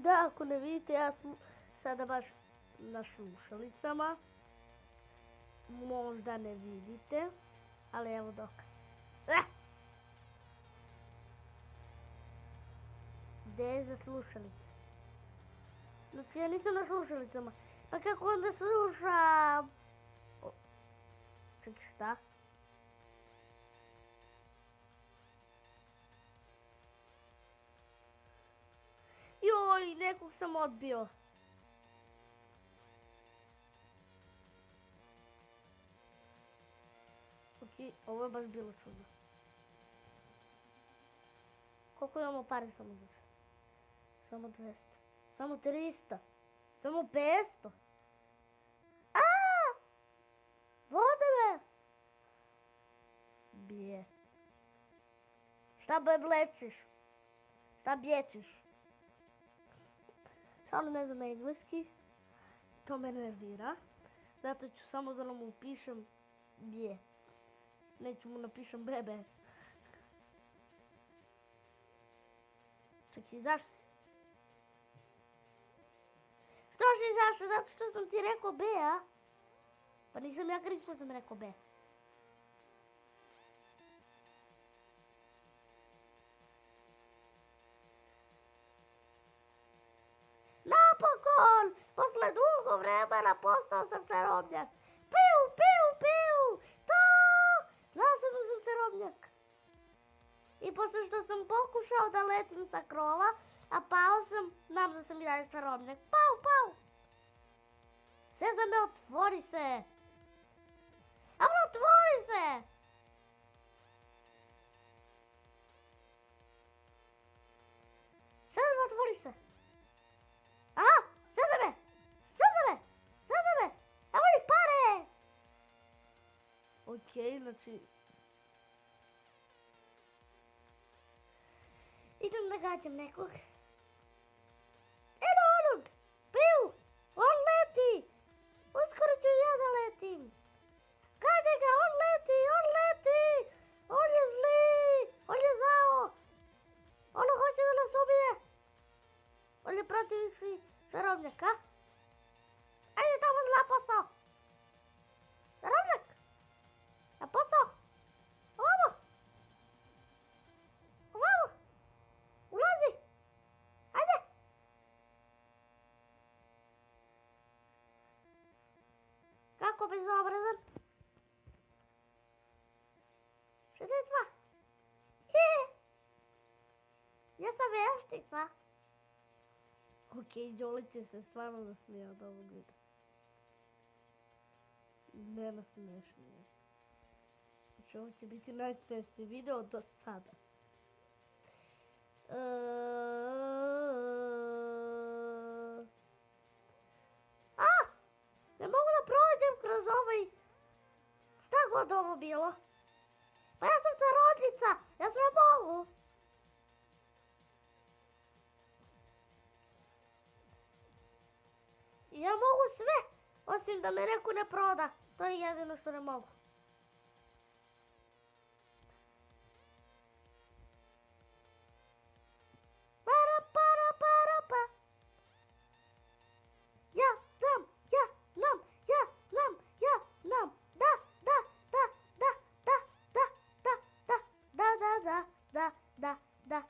da, ako ne vidite, ja sam sada baš na slušalicama. Možda ne vidite, ali evo dokaz. Gde je za slušalice? Znači ja nisam na slušalicama. Pa kako onda slušam? Čekaj, šta? Joj, nekog sam odbio. Ok, ovo je baš bilo čudno. Koliko imamo pare samo za sve? Samo 200. Samo 300. Samo 500. Vode me! Bije. Šta blečiš? Šta bječiš? Samo ne znam engleski. To me nervira. Zato ću samo da mu upišem bije. Neću mu napišem bebe. Čekaj, zašto si? Što si izašao? Zato što sam ti rekao B, a? Pa nisam ja kriv što sam rekao B. Napokon! Posle dugo vremena postao sam čarobnjak. Piu, piu, piu! To! Znao sam da sam čarobnjak. I posle što sam pokušao da letim sa krova, a pao sam, znam da sam i dalje čarobnjak. Pau, pau! Sezame, otvori se! Amo, otvori se! Sezame, otvori se! Aha! Sezame! Sezame! Sezame! Evo li pare! Okej, znači... Idem da gađam nekog. Eno onog! Piu! On leti! Uskoro ću ja da letim! Gađaj ga! On leti! On leti! On je zli! On je zao! Ono hoće da nas ubije! On je protivnički čarobnjak, a? Ajde tamo na posao! Čarobnjak! Na posao! Ovamo! Ovamo! Ulazi! Ajde! Kako bezobrazan? 62! Ja sam veštica! Okej, Đoli će se stvarno nasmija od ovog videa. Ne nasmešnije. Znači ovo će biti najsmešniji video do sada. Ne mogu da prođem kroz ovaj... Šta god ovo bilo? Pa ja sam čarobnica! Ja sve mogu! Ja mogu sve, osim da me neko ne proda. To je jedino što ne mogu. Para, para, para, pa. Ja nam, ja nam, ja nam, ja nam. Da, da, da, da, da, da, da, da, da, da, da, da, da.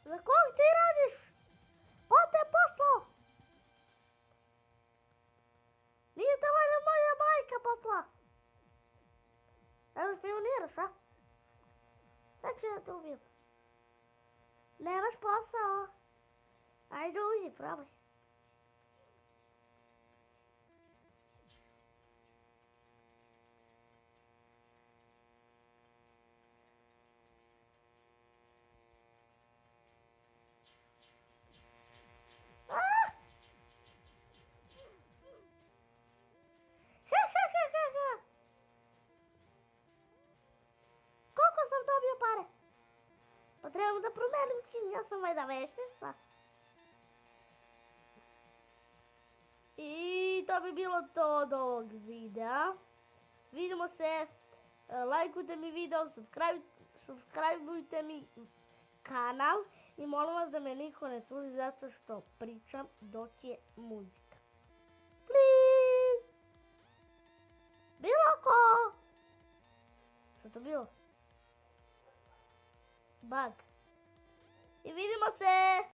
Za kog ti radiš? Ko te poslao? Nije to valjda moja majka poslala. Evo špioniraš, a? Sad ću da te ubijem. Nemaš posao. Ajde uđi, probaj. mais da vestica. I to bi bilo to od ovog videa. Vidimo se, lajkujte mi video, subscribeujte mi kanal i molim vas da me niko ne tuži zato što pričam dok je muzika. Please! Bilo ko! Što to bilo? Bug. I vidimo se!